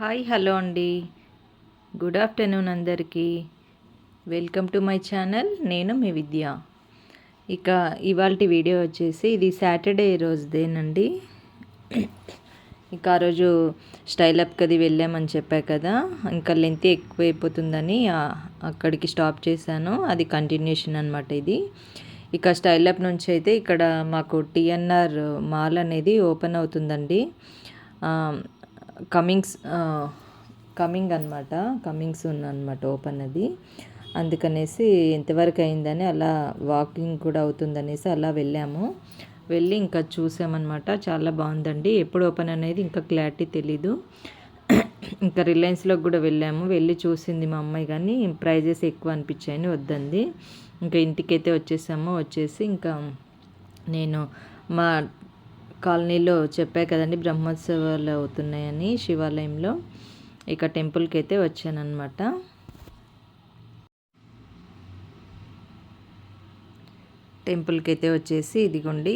Hi hello అండి. Good afternoon అందరికీ. Welcome to my channel. నేను మీ విద్య. ఇక ఇవాల్టి వీడియో వచ్చేసి ఇది సాటర్డే రోజుదేనండి. ఇక ఆ రోజు స్టైల్ అప్కి అది వెళ్ళామని చెప్పా కదా, ఇంకా లెంత్ ఎక్కువైపోతుందని అక్కడికి స్టాప్ చేశాను. అది కంటిన్యూషన్ అనమాట ఇది. ఇక స్టైల్ అప్ నుంచి అయితే ఇక్కడ మాకు టిఎన్ఆర్ మాల్ అనేది ఓపెన్ అవుతుందండి. కమింగ్ అనమాట, కమింగ్ సూన్ అనమాట ఓపెన్ అది. అందుకనేసి ఎంతవరకు అయిందని అలా వాకింగ్ కూడా అవుతుందనేసి అలా వెళ్ళి ఇంకా చూసామన్నమాట. చాలా బాగుందండి. ఎప్పుడు ఓపెన్ అనేది ఇంకా క్లారిటీ తెలీదు. ఇంకా రిలయన్స్లోకి కూడా వెళ్ళి చూసింది మా అమ్మాయి, కానీ ప్రైజెస్ ఎక్కువ అనిపించాయని వద్దంది. ఇంకా ఇంటికైతే వచ్చేసి ఇంకా నేను మా కాలనీలో చెప్పా కదండి బ్రహ్మోత్సవాలు అవుతున్నాయని శివాలయంలో, ఇక టెంపుల్కి అయితే వచ్చానమాట. టెంపుల్కి అయితే వచ్చేసి ఇదిగోండి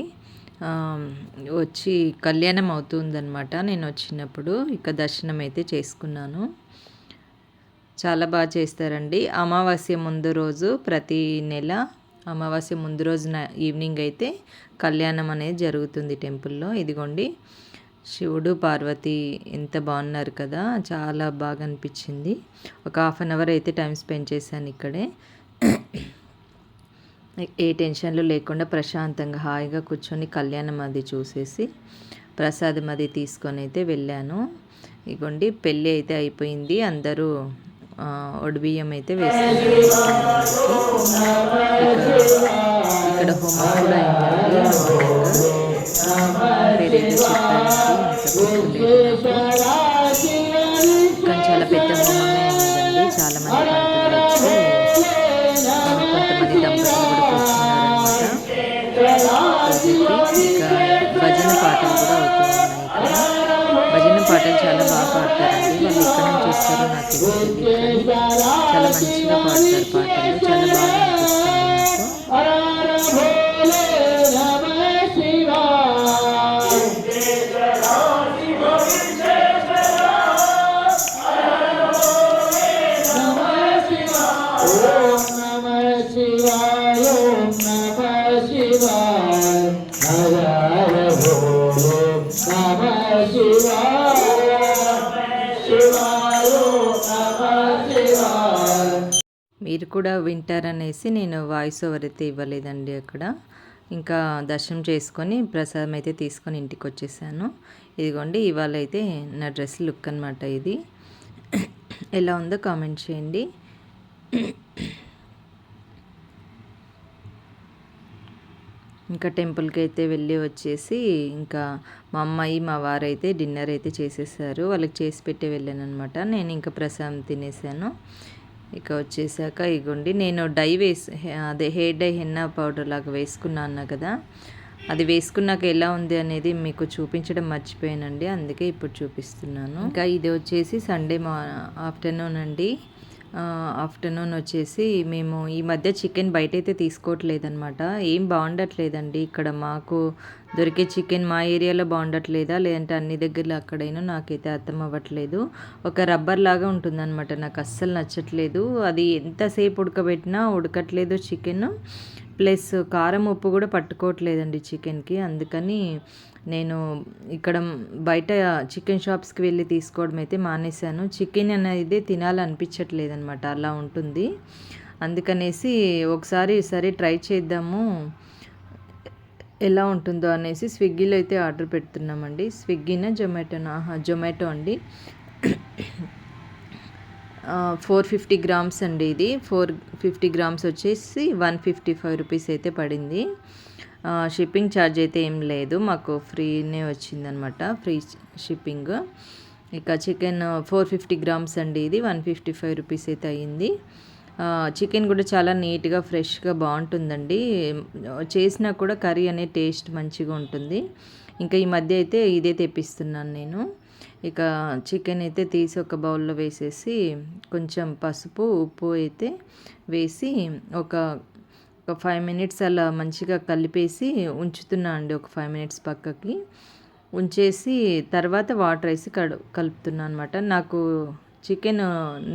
వచ్చి కళ్యాణం అవుతుందన్నమాట. నేను వచ్చినప్పుడు ఇక దర్శనం అయితే చేసుకున్నాను. చాలా బాగా చేస్తారండి. అమావాస్య ముందు రోజు, ప్రతి నెల అమావాస్య ముందు రోజున ఈవినింగ్ అయితే కళ్యాణం అనేది జరుగుతుంది టెంపుల్లో. ఇదిగోండి శివుడు పార్వతి ఎంత బాగున్నారు కదా, చాలా బాగా అనిపించింది. ఒక హాఫ్ అన్ అవర్ అయితే టైం స్పెండ్ చేశాను ఇక్కడే. ఏ టెన్షన్లు లేకుండా ప్రశాంతంగా హాయిగా కూర్చొని కళ్యాణం అది చూసేసి ప్రసాదం అది తీసుకొని అయితే వెళ్ళాను. ఇదిగోండి పెళ్ళి అయితే అయిపోయింది. అందరూ ఒడిబియ్యం అయితే వేస్తున్నారు. ఇక్కడ హోమం కూడా అయిందండి. పేరైతే చెప్పారండి, కానీ చాలా పెద్ద హోమమే అయిందండి. చాలా మంది పంతులు వచ్చి కొంతమంది దంపతులు కూడా కూర్చున్నారనమాట. ఇక భజన పాటలు కూడా అవుతున్నాయి. భజన పాటలు చాలా బాగా పాడతారండి. వాళ్ళు ఎక్కడ నుంచి వస్తారో నాకు తెలియదు, కానీ చాలా మంచిగా పాడతారు పాటలు. చాలా బాగా అనిపిస్తుంది మీరు కూడా వింటారనేసి నేను వాయిస్ ఓవర్ అయితే ఇవ్వలేదండి అక్కడ. ఇంకా దర్శనం చేసుకొని ప్రసాదం అయితే తీసుకొని ఇంటికి వచ్చేసాను. ఇదిగోండి ఇవాళ అయితే నా డ్రెస్ లుక్ అనమాట ఇది. ఎలా ఉందో కామెంట్ చేయండి. ఇంకా టెంపుల్కి అయితే వెళ్ళి వచ్చేసి ఇంకా మా అమ్మాయి మా వారైతే డిన్నర్ అయితే చేసేసారు. వాళ్ళకి చేసి పెట్టి వెళ్ళాను అనమాట. నేను ఇంకా ప్రసాదం తినేసాను. ఇక వచ్చేసాక ఇగోండి నేను అదే హెయిర్ డై హెన్నా పౌడర్ లాగా వేసుకున్నాను కదా, అది వేసుకున్నాక ఎలా ఉంది అనేది మీకు చూపించడం మర్చిపోయానండి. అందుకే ఇప్పుడు చూపిస్తున్నాను. ఇంకా ఇది వచ్చేసి సండే ఆఫ్టర్నూన్ అండి. ఆఫ్టర్నూన్ వచ్చేసి మేము ఈ మధ్య చికెన్ బయట అయితే తీసుకోవట్లేదన్నమాట. ఏం బాగుండట్లేదండి. ఇక్కడ మాకు దొరికే చికెన్ మా ఏరియాలో బాగుండట్లేదా, లేదంటే అన్ని దగ్గరలో అక్కడైనా నాకైతే అర్థం అవ్వట్లేదు. ఒక రబ్బర్ లాగా ఉంటుందన్నమాట. నాకు అస్సలు నచ్చట్లేదు. అది ఎంతసేపు ఉడకబెట్టినా ఉడకట్లేదు చికెన్. ప్లస్ కారం ఉప్పు కూడా పట్టుకోవట్లేదండి చికెన్కి. అందుకని నేను ఇక్కడ బయట చికెన్ షాప్స్కి వెళ్ళి తీసుకోవడం అయితే మానేశాను. చికెన్ అనేది తినాలనిపించట్లేదు అనమాట, అలా ఉంటుంది. అందుకనేసి ఒకసారి సరే ట్రై చేద్దాము ఎలా ఉంటుందో అనేసి స్విగ్గీలో అయితే ఆర్డర్ పెడుతున్నామండి. స్విగ్గీనా జొమాటోనా? జొమాటో అండి. 450 గ్రామ్స్ అండి ఇది. 450 గ్రామ్స్ వచ్చేసి 155 రూపీస్ అయితే పడింది. షిప్పింగ్ ఛార్జ్ అయితే ఏం లేదు, మాకు ఫ్రీనే వచ్చిందనమాట, ఫ్రీ షిప్పింగ్. ఇక చికెన్ 450 గ్రామ్స్ అండి ఇది, 155 రూపీస్ అయితే అయ్యింది. చికెన్ కూడా చాలా నీట్గా ఫ్రెష్గా బాగుంటుందండి. చేసినా కూడా కర్రీ అనే టేస్ట్ మంచిగా ఉంటుంది. ఇంకా ఈ మధ్య అయితే ఇదే తెప్పిస్తున్నాను నేను. ఇక చికెన్ అయితే తీసి ఒక బౌల్లో వేసేసి కొంచెం పసుపు ఉప్పు అయితే వేసి ఒక 5 మినిట్స్ అలా మంచిగా కలిపేసి ఉంచుతున్నా అండి, ఒక 5 మినిట్స్ పక్కకి. ఉంచేసి తర్వాత వాటర్ వేసి కలుపుతున్నాను అనమాట. నాకు చికెన్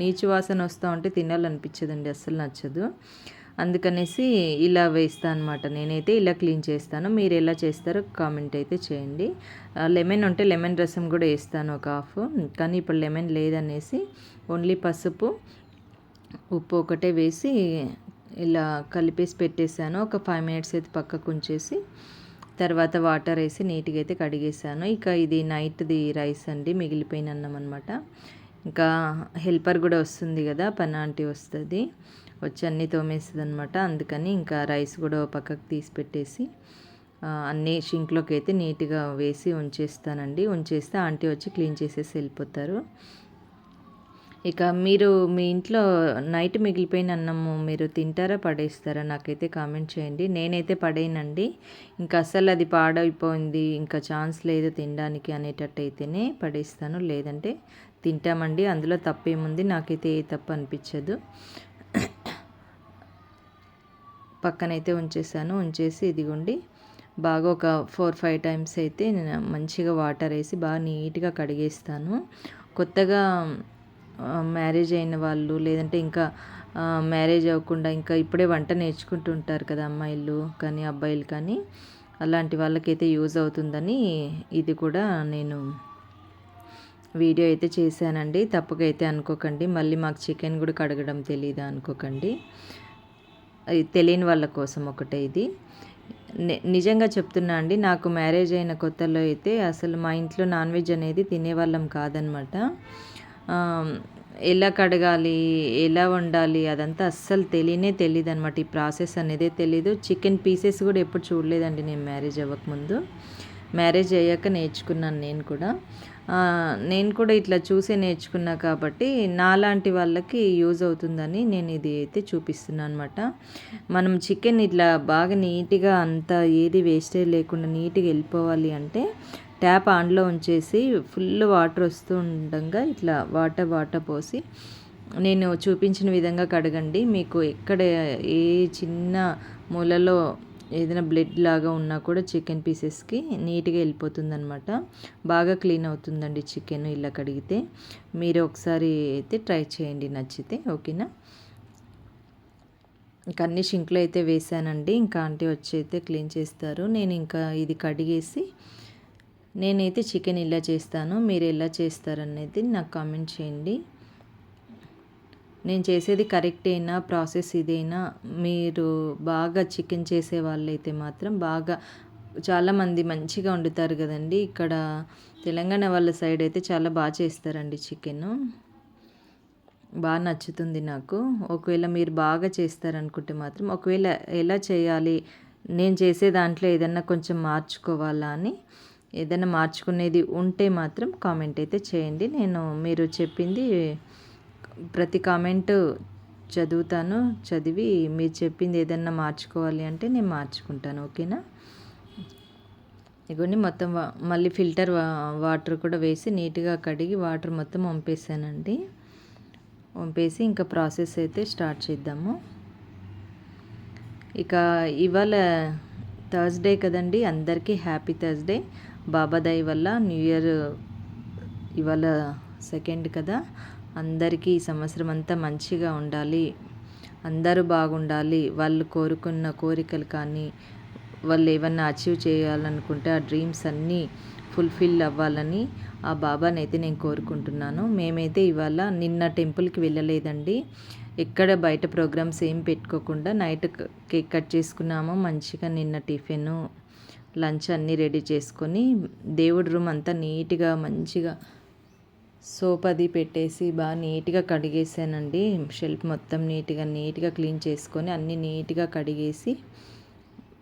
నీచు వాసన వస్తూ ఉంటే తినాలనిపించదండి, అస్సలు నచ్చదు. అందుకనేసి ఇలా వేస్తాను అనమాట. నేనైతే ఇలా క్లీన్ చేస్తాను. మీరు ఎలా చేస్తారో కామెంట్ అయితే చేయండి. లెమన్ ఉంటే లెమన్ రసం కూడా వేస్తాను ఒక హాఫ్, కానీ ఇప్పుడు లెమన్ లేదనేసి ఓన్లీ పసుపు ఉప్పు ఒకటే వేసి ఇలా కలిపేసి పెట్టేశాను. ఒక 5 మినిట్స్ అయితే పక్కకు ఉంచేసి తర్వాత వాటర్ వేసి నీట్గా అయితే కడిగేసాను. ఇక ఇది నైట్ది రైస్ అండి, మిగిలిపోయిన అన్నం అనమాట. ఇంకా హెల్పర్ కూడా వస్తుంది కదా, పని ఆంటీ వస్తుంది, వచ్చి అన్నీ తోమేస్తుంది అనమాట. అందుకని ఇంకా రైస్ కూడా పక్కకు తీసి పెట్టేసి అన్నీ షింక్లోకి అయితే నీట్గా వేసి ఉంచేస్తానండి. ఉంచేస్తే ఆంటీ వచ్చి క్లీన్ చేసేసి వెళ్ళిపోతారు. ఇక మీరు మీ ఇంట్లో నైట్ మిగిలిపోయిన అన్నము మీరు తింటారా, పడేస్తారా? నాకైతే కామెంట్ చేయండి. నేనైతే పడేయనండి. ఇంకా అసలు అది పాడైపోయింది, ఇంకా ఛాన్స్ లేదు తినడానికి అనేటట్టు అయితేనే పడేస్తాను, లేదంటే తింటామండి. అందులో తప్పేముంది, నాకైతే ఏ తప్పు అనిపించదు. పక్కనైతే ఉంచేసాను. ఉంచేసి ఇదిగోండి బాగా ఒక 4-5 టైమ్స్ అయితే నేను మంచిగా వాటర్ వేసి బాగా నీట్గా కడిగేస్తాను. కొత్తగా మ్యారేజ్ అయిన వాళ్ళు, లేదంటే ఇంకా మ్యారేజ్ అవ్వకుండా ఇంకా ఇప్పుడే వంట నేర్చుకుంటూ ఉంటారు కదా అమ్మాయిలు కానీ అబ్బాయిలు కానీ, అలాంటి వాళ్ళకైతే యూజ్ అవుతుందని ఇది కూడా నేను వీడియో అయితే చేశానండి. తప్పుగా అయితే అనుకోకండి. మళ్ళీ మాకు చికెన్ కూడా కడగడం తెలీదా అనుకోకండి. తెలియని వాళ్ళ కోసం ఒకటే ఇది. నిజంగా చెప్తున్నా అండి, నాకు మ్యారేజ్ అయిన కొత్తలో అయితే అసలు మా ఇంట్లో నాన్ వెజ్ అనేది తినేవాళ్ళం కాదనమాట. ఎలా కడగాలి, ఎలా వండాలి అదంతా అస్సలు తెలీదు అనమాట. ఈ ప్రాసెస్ అనేదే తెలీదు. చికెన్ పీసెస్ కూడా ఎప్పుడు చూడలేదండి నేను మ్యారేజ్ అవ్వకముందు. మ్యారేజ్ అయ్యాక నేర్చుకున్నాను నేను కూడా ఇట్లా చూసే నేర్చుకున్నా కాబట్టి నాలాంటి వాళ్ళకి యూజ్ అవుతుందని నేను ఇది అయితే చూపిస్తున్నాను అనమాట. మనం చికెన్ ఇట్లా బాగా నీట్గా అంతా ఏది వేస్టేజ్ లేకుండా నీట్గా వెళ్ళిపోవాలి అంటే ట్యాప్ ఆన్లో ఉంచేసి ఫుల్ వాటర్ వస్తూ ఉండగా ఇట్లా వాటర్ పోసి నేను చూపించిన విధంగా కడగండి. మీకు ఎక్కడ ఏ చిన్న మూలలో ఏదైనా బ్లడ్ లాగా ఉన్నా కూడా చికెన్ పీసెస్కి నీట్గా వెళ్ళిపోతుంది అనమాట. బాగా క్లీన్ అవుతుందండి చికెన్ ఇలా కడిగితే. మీరు ఒకసారి అయితే ట్రై చేయండి నచ్చితే, ఓకేనా. ఇంకా అన్ని షింక్లో అయితే వేసానండి. ఇంకా ఆంటీ వచ్చి అయితే క్లీన్ చేస్తారు. నేను ఇంకా ఇది కడిగేసి నేనైతే చికెన్ ఇలా చేస్తాను. మీరు ఎలా చేస్తారనేది నాకు కామెంట్ చేయండి. నేను చేసేది కరెక్టేనా, ప్రాసెస్ ఇదేనా? మీరు బాగా చికెన్ చేసే వాళ్ళైతే మాత్రం బాగా చాలామంది మంచిగా వండుతారు కదండి. ఇక్కడ తెలంగాణ వాళ్ళ సైడ్ అయితే చాలా బాగా చేస్తారండి చికెను. బాగా నచ్చుతుంది నాకు. ఒకవేళ మీరు బాగా చేస్తారనుకుంటే మాత్రం, ఒకవేళ ఎలా చేయాలి, నేను చేసే దాంట్లో ఏదన్నా కొంచెం మార్చుకోవాలా అని ఏదైనా మార్చుకునేది ఉంటే మాత్రం కామెంట్ అయితే చేయండి. నేను మీరు చెప్పింది ప్రతి కామెంట్ చదువుతాను. చదివి మీరు చెప్పింది ఏదన్నా మార్చుకోవాలి అంటే నేను మార్చుకుంటాను, ఓకేనా. ఇవన్నీ మొత్తం మళ్ళీ ఫిల్టర్ వాటర్ కూడా వేసి నీట్గా కడిగి వాటర్ మొత్తం వంపేసానండి. వంపేసి ఇంకా ప్రాసెస్ అయితే స్టార్ట్ చేద్దాము. ఇక ఇవాళ థర్స్డే కదండి, అందరికీ హ్యాపీ థర్స్డే. బాబా దయ వల్ల న్యూ ఇయర్ ఇవాళ 2 కదా. అందరికీ ఈ సంవత్సరం అంతా మంచిగా ఉండాలి, అందరూ బాగుండాలి. వాళ్ళు కోరుకున్న కోరికలు కానీ, వాళ్ళు ఏమన్నా అచీవ్ చేయాలనుకుంటే ఆ డ్రీమ్స్ అన్నీ ఫుల్ఫిల్ అవ్వాలని ఆ బాబాని అయితే నేను కోరుకుంటున్నాను. మేమైతే ఇవాళ నిన్న టెంపుల్కి వెళ్ళలేదండి. ఎక్కడ బయట ప్రోగ్రామ్స్ ఏం పెట్టుకోకుండా నైట్ కేక్ కట్ చేసుకున్నాము. మంచిగా నిన్న టిఫిన్ లంచ్ అన్నీ రెడీ చేసుకొని దేవుడి రూమ్ అంతా నీట్గా మంచిగా సోప్ అది పెట్టేసి బాగా నీట్గా కడిగేసానండి. షెల్ఫ్ మొత్తం నీట్గా క్లీన్ చేసుకొని అన్నీ నీట్గా కడిగేసి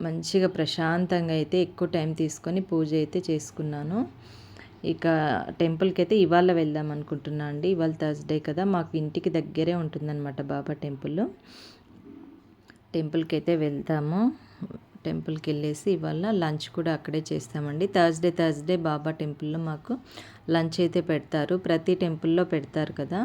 మంచిగా ప్రశాంతంగా అయితే ఎక్కువ టైం తీసుకొని పూజ అయితే చేసుకున్నాను. ఇక టెంపుల్కి అయితే ఇవాళ వెళ్దాం అనుకుంటున్నా అండి. ఇవాళ థర్స్డే కదా, మాకు ఇంటికి దగ్గరే ఉంటుందన్నమాట బాబా టెంపుల్కి అయితే వెళ్తాము. టెంపుల్కి వెళ్ళేసి ఇవాళ లంచ్ కూడా అక్కడే చేస్తామండి. థర్స్డే బాబా టెంపుల్లో మాకు లంచ్ అయితే పెడతారు. ప్రతి టెంపుల్లో పెడతారు కదా.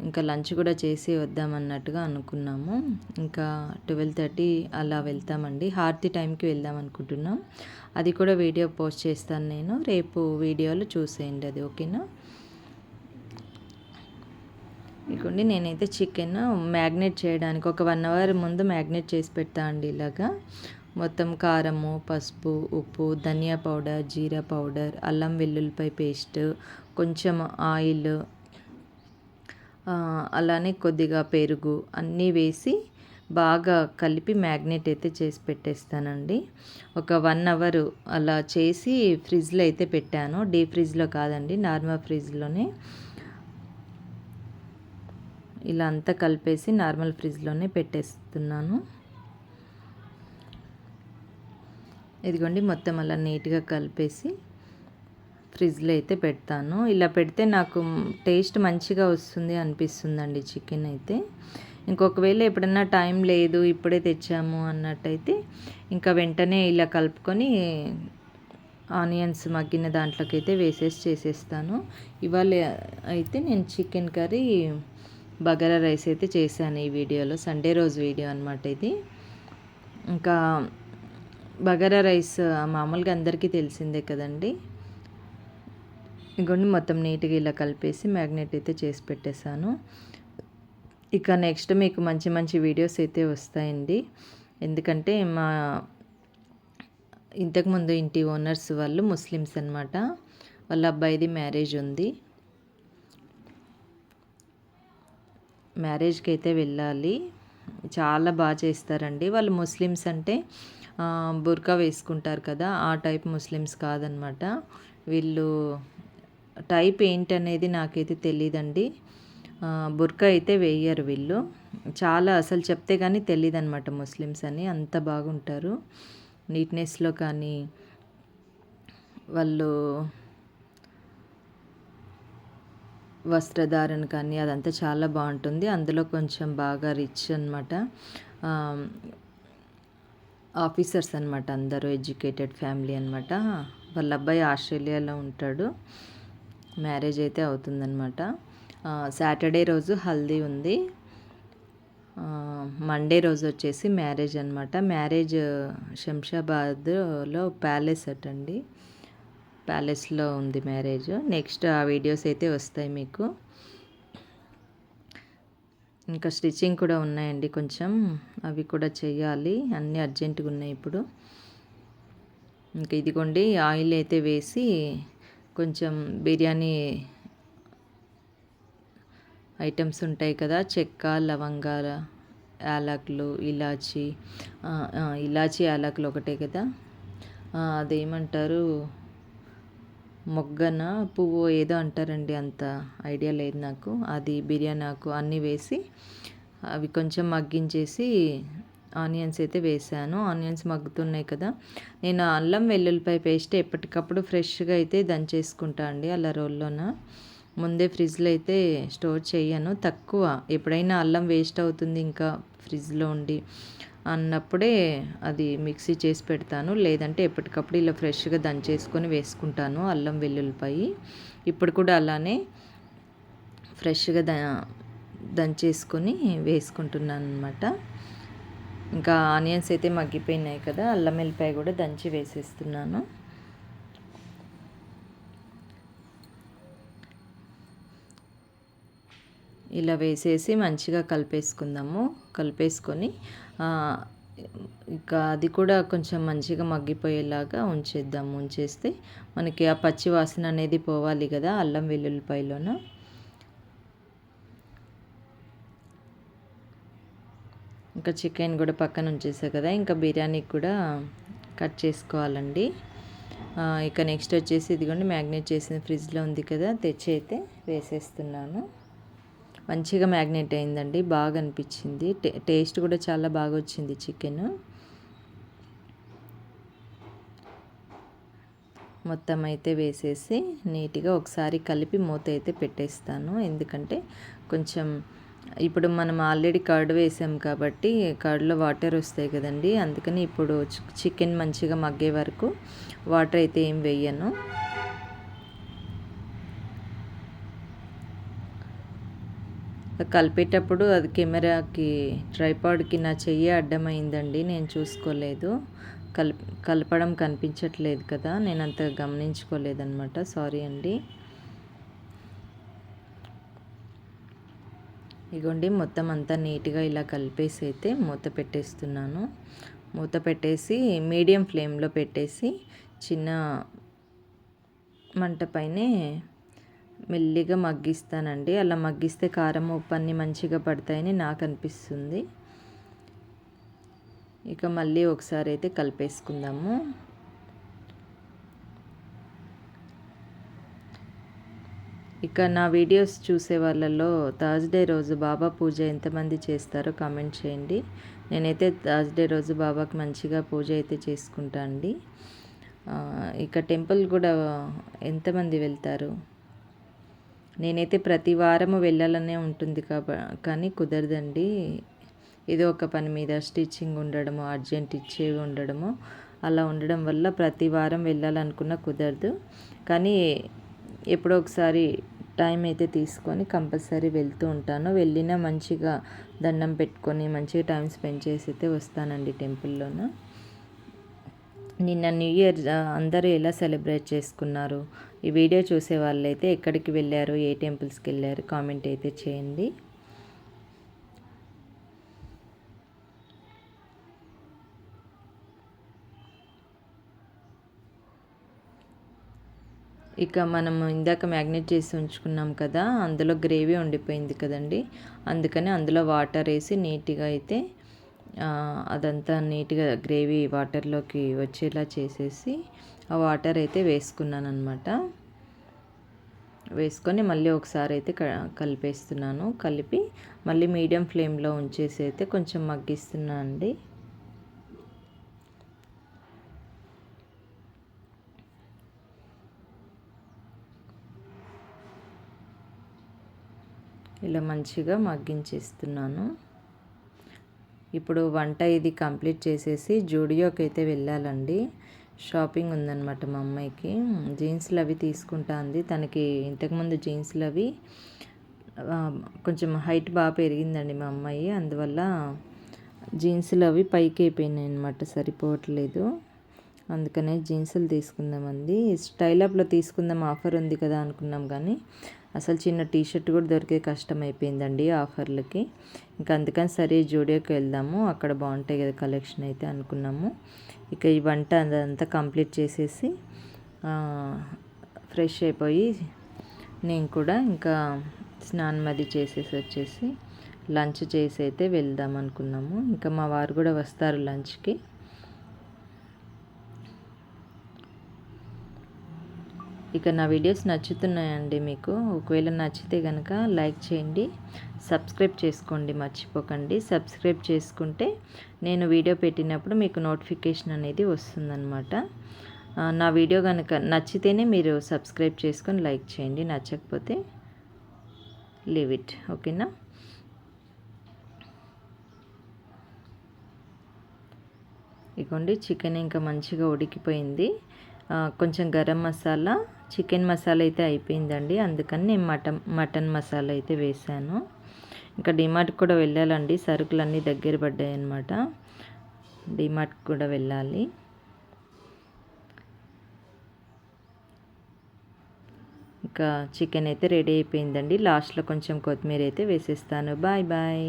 ఇంకా లంచ్ కూడా చేసి వద్దామన్నట్టుగా అనుకున్నాము. ఇంకా 12:30 అలా వెళ్తామండి. హారతి టైంకి వెళ్దాం అనుకుంటున్నాం. అది కూడా వీడియో పోస్ట్ చేస్తాను నేను. రేపు వీడియోలో చూసేయండి అది, ఓకేనా? ఇదిగోండి నేనైతే చికెన్ మ్యాగ్నేట్ చేయడానికి ఒక 1 అవర్ ముందు మ్యాగ్నేట్ చేసి పెడతా అండి. ఇలాగా మొత్తం కారము, పసుపు, ఉప్పు, ధనియా పౌడర్, జీరా పౌడర్, అల్లం వెల్లుల్లిపాయ పేస్ట్, కొంచెం ఆయిల్, అలానే కొద్దిగా పెరుగు అన్నీ వేసి బాగా కలిపి మ్యాగ్నేట్ అయితే చేసి పెట్టేస్తానండి. ఒక 1 అవర్ అలా చేసి ఫ్రిడ్జ్లో అయితే పెట్టాను. డీప్ ఫ్రిడ్జ్లో కాదండి, నార్మల్ ఫ్రిడ్జ్లోనే. ఇలా అంతా కలిపేసి నార్మల్ ఫ్రిడ్జ్లోనే పెట్టేస్తున్నాను. ఇదిగోండి మొత్తం అలా నీట్గా కలిపేసి ఫ్రిడ్జ్లో అయితే పెడతాను. ఇలా పెడితే నాకు టేస్ట్ మంచిగా వస్తుంది అనిపిస్తుందండి చికెన్ అయితే. ఇంకొకవేళ ఎప్పుడన్నా టైం లేదు ఇప్పుడే తెచ్చాము అన్నట్టయితే ఇంకా వెంటనే ఇలా కలుపుకొని ఆనియన్స్ మగ్గిన దాంట్లోకి అయితే వేసేసి చేసేస్తాను. ఇవాళ అయితే నేను చికెన్ కర్రీ, బగారా రైస్ అయితే చేశాను ఈ వీడియోలో. సండే రోజు వీడియో అనమాట ఇది. ఇంకా బగారా రైస్ మామూలుగా అందరికీ తెలిసిందే కదండి. ఇంకొన్ని మొత్తం నీట్గా ఇలా కలిపేసి మ్యాగ్నేట్ అయితే చేసి పెట్టేశాను. ఇక నెక్స్ట్ మీకు మంచి మంచి వీడియోస్ అయితే వస్తాయండి. ఎందుకంటే మా ఇంతకుముందు ఇంటి ఓనర్స్ వాళ్ళు ముస్లిమ్స్ అనమాట. వాళ్ళ అబ్బాయిది మ్యారేజ్ ఉంది. మ్యారేజ్కి అయితే వెళ్ళాలి. చాలా బాగా చేస్తారండి వాళ్ళు. ముస్లిమ్స్ అంటే బుర్కా వేసుకుంటారు కదా, ఆ టైప్ ముస్లిమ్స్ కాదనమాట వీళ్ళు. టైప్ ఏంటనేది నాకైతే తెలియదండి. బుర్కా అయితే వేయరు వీళ్ళు. చాలా అసలు చెప్తే కానీ తెలియదు అనమాట ముస్లిమ్స్ అని. అంత బాగుంటారు నీట్నెస్లో కానీ, వాళ్ళు వస్త్రధారణ కానీ అదంతా చాలా బాగుంటుంది. అందులో కొంచెం బాగా రిచ్ అనమాట. ఆఫీసర్స్ అనమాట, అందరూ ఎడ్యుకేటెడ్ ఫ్యామిలీ అనమాట. వాళ్ళ అబ్బాయి ఆస్ట్రేలియాలో ఉంటాడు. మ్యారేజ్ అయితే అవుతుందన్నమాట. సాటర్డే రోజు హల్దీ ఉంది. మండే రోజు వచ్చేసి మ్యారేజ్ అనమాట. మ్యారేజ్ శంషాబాద్లో ప్యాలెస్ అటండి. ప్యాలెస్లో ఉంది మ్యారేజ్. నెక్స్ట్ ఆ వీడియోస్ అయితే వస్తాయి మీకు. ఇంకా స్టిచ్చింగ్ కూడా ఉన్నాయండి కొంచెం, అవి కూడా చెయ్యాలి. అన్నీ అర్జెంటుగా ఉన్నాయి ఇప్పుడు. ఇంకా ఇదిగోండి ఆయిల్ అయితే వేసి కొంచెం బిర్యానీ ఐటమ్స్ ఉంటాయి కదా, చెక్క, లవంగాల, యాలకులు, ఇలాచి యాలకులు ఒకటే కదా, అదేమంటారు, మొగ్గన పువ్వు ఏదో అంటారండి, అంత ఐడియా లేదు నాకు. అది బిర్యానీ ఆకు అన్నీ వేసి అవి కొంచెం మగ్గించేసి ఆనియన్స్ అయితే వేసాను. ఆనియన్స్ మగ్గుతున్నాయి కదా, నేను అల్లం వెల్లుల్లిపాయ పేస్ట్ ఎప్పటికప్పుడు ఫ్రెష్గా అయితే దంచేసుకుంటా అండి. అలా రోల్లోన ముందే ఫ్రిడ్జ్లో అయితే స్టోర్ చేయను, తక్కువ. ఎప్పుడైనా అల్లం వేస్ట్ అవుతుంది ఇంకా ఫ్రిడ్జ్లో ఉండి అన్నప్పుడే అది మిక్సీ చేసి పెడతాను. లేదంటే ఎప్పటికప్పుడు ఇలా ఫ్రెష్గా దంచేసుకొని వేసుకుంటాను అల్లం వెల్లుల్లిపాయ. ఇప్పుడు కూడా అలానే ఫ్రెష్గా దంచేసుకొని వేసుకుంటున్నాను అనమాట. ఇంకా ఆనియన్స్ అయితే మగ్గిపోయినాయి కదా, అల్లం వెల్లిపాయ కూడా దంచి వేసేస్తున్నాను. ఇలా వేసేసి మంచిగా కలిపేసుకుందాము. కలిపేసుకొని ఇంకా అది కూడా కొంచెం మంచిగా మగ్గిపోయేలాగా ఉంచేద్దాము. ఉంచేస్తే మనకి ఆ పచ్చి వాసన అనేది పోవాలి కదా అల్లం వెల్లుల్లిపాయలోన. ఇంకా చికెన్ కూడా పక్కన ఉంచేసా కదా, ఇంకా బిర్యానీకి కూడా కట్ చేసుకోవాలండి. ఇక నెక్స్ట్ వచ్చేసి ఇదిగోండి మ్యాగ్నేట్ చేసిన ఫ్రిడ్జ్లో ఉంది కదా, తెచ్చి అయితే వేసేస్తున్నాను. మంచిగా మ్యాగ్నేట్ అయిందండి, బాగా అనిపించింది. టేస్ట్ కూడా చాలా బాగా వచ్చింది చికెన్. మొత్తం అయితే వేసేసి నీట్గా ఒకసారి కలిపి మూత అయితే పెట్టేస్తాను. ఎందుకంటే కొంచెం ఇప్పుడు మనం ఆల్రెడీ కర్డ్ వేసాం కాబట్టి కర్డ్లో వాటర్ వస్తాయి కదండి, అందుకని ఇప్పుడు చికెన్ మంచిగా మగ్గే వరకు వాటర్ అయితే ఏం వేయను. కలిపేటప్పుడు అది కెమెరాకి ట్రైపాడ్కి నా చెయ్యి అడ్డమైందండి, నేను చూసుకోలేదు. కలపడం కనిపించట్లేదు కదా, నేను అంత గమనించుకోలేదన్నమాట, సారీ అండి. ఇగోండి మొత్తం అంతా నీట్గా ఇలా కలిపేసి అయితే మూత పెట్టేస్తున్నాను. మూత పెట్టేసి మీడియం ఫ్లేమ్లో పెట్టేసి చిన్న మంట పైనే మెల్లిగా మగ్గిస్తానండి. అలా మగ్గిస్తే కారం ఉప్పు అన్నీ మంచిగా పడతాయని నాకు అనిపిస్తుంది. ఇక మళ్ళీ ఒకసారి అయితే కలిపేసుకుందాము. ఇక నా వీడియోస్ చూసే వాళ్ళలో థర్స్డే రోజు బాబా పూజ ఎంతమంది చేస్తారో కామెంట్ చేయండి. నేనైతే థర్స్డే రోజు బాబాకి మంచిగా పూజ అయితే చేసుకుంటా అండి. ఇక టెంపుల్ కూడా ఎంతమంది వెళ్తారు? నేనైతే ప్రతి వారము వెళ్ళాలనే ఉంటుంది కానీ కుదరదండి. ఏదో ఒక పని మీద స్టిచ్చింగ్ ఉండడము, అర్జెంట్ ఇచ్చేవి ఉండడము, అలా ఉండడం వల్ల ప్రతి వారం వెళ్ళాలనుకున్నా కుదరదు. కానీ ఎప్పుడో ఒకసారి టైం అయితే తీసుకొని కంపల్సరీ వెళ్తూ ఉంటాను. వెళ్ళినా మంచిగా దండం పెట్టుకొని మంచిగా టైం స్పెండ్ చేసి అయితే వస్తానండి టెంపుల్లోన. నిన్న న్యూ ఇయర్ అందరూ ఎలా సెలబ్రేట్ చేసుకున్నారు? ఈ వీడియో చూసే వాళ్ళైతే ఎక్కడికి వెళ్ళారు, ఏ టెంపుల్స్కి వెళ్ళారు కామెంట్ అయితే చేయండి. ఇక మనం ఇందాక మ్యాగ్నేట్ చేసి ఉంచుకున్నాం కదా, అందులో గ్రేవీ ఉండిపోయింది కదండి, అందుకని అందులో వాటర్ వేసి నీట్గా అయితే అదంతా నీట్గా గ్రేవీ వాటర్లోకి వచ్చేలా చేసేసి ఆ వాటర్ అయితే వేసుకున్నాను అనమాట. వేసుకొని మళ్ళీ ఒకసారి అయితే కలిపేస్తున్నాను. కలిపి మళ్ళీ మీడియం ఫ్లేమ్లో ఉంచేసి అయితే కొంచెం మగ్గిస్తున్నాను అండి. ఇలా మంచిగా మగ్గించేస్తున్నాను. ఇప్పుడు వంట ఇది కంప్లీట్ చేసేసి జూడియోకి అయితే వెళ్ళాలండి. షాపింగ్ ఉందన్నమాట మా అమ్మాయికి. జీన్స్లు అవి తీసుకుంటా అంది. తనకి ఇంతకుముందు జీన్స్లు అవి కొంచెం హైట్ బాగా పెరిగిందండి మా అమ్మాయి, అందువల్ల జీన్స్లు అవి పైకి అయిపోయినాయి అనమాట, సరిపోవట్లేదు. అందుకనే జీన్సులు తీసుకుందామంది. స్టైల్ అప్లో తీసుకుందాం ఆఫర్ ఉంది కదా అనుకున్నాం, కానీ అసలు చిన్న టీషర్ట్ కూడా దొరికే కష్టం అయిపోయిందండి ఆఫర్లకి. ఇంకా అందుకని సరే జూడియోకి వెళ్దాము, అక్కడ బాగుంటాయి కదా కలెక్షన్ అయితే అనుకున్నాము. ఇక ఈ వంట అదంతా కంప్లీట్ చేసేసి ఫ్రెష్ అయిపోయి నేను కూడా ఇంకా స్నానం అది చేసేసి వచ్చేసి లంచ్ చేసి అయితే వెళ్దాం అనుకున్నాము. ఇంకా మా వారు కూడా వస్తారు లంచ్కి. ఇక నా వీడియోస్ నచ్చుతున్నాయండి మీకు. ఒకవేళ నచ్చితే కనుక లైక్ చేయండి, సబ్స్క్రైబ్ చేసుకోండి మర్చిపోకండి. సబ్స్క్రైబ్ చేసుకుంటే నేను వీడియో పెట్టినప్పుడు మీకు నోటిఫికేషన్ అనేది వస్తుందన్నమాట. నా వీడియో కనుక నచ్చితేనే మీరు సబ్స్క్రైబ్ చేసుకొని లైక్ చేయండి, నచ్చకపోతే లీవ్ ఇట్, ఓకేనా. ఇగోండి చికెన్ ఇంకా మంచిగా ఉడికిపోయింది. కొంచెం గరం మసాలా, చికెన్ మసాలా అయితే అయిపోయిందండి, అందుకని నేను మటన్ మసాలా అయితే వేసాను. ఇంకా డిమార్ట్కి కూడా వెళ్ళాలండి, సరుకులన్నీ దగ్గర పడ్డాయి అన్నమాట. డిమార్ట్కి కూడా వెళ్ళాలి. ఇంకా చికెన్ అయితే రెడీ అయిపోయిందండి. లాస్ట్లో కొంచెం కొత్తిమీర అయితే వేసేస్తాను. Bye bye.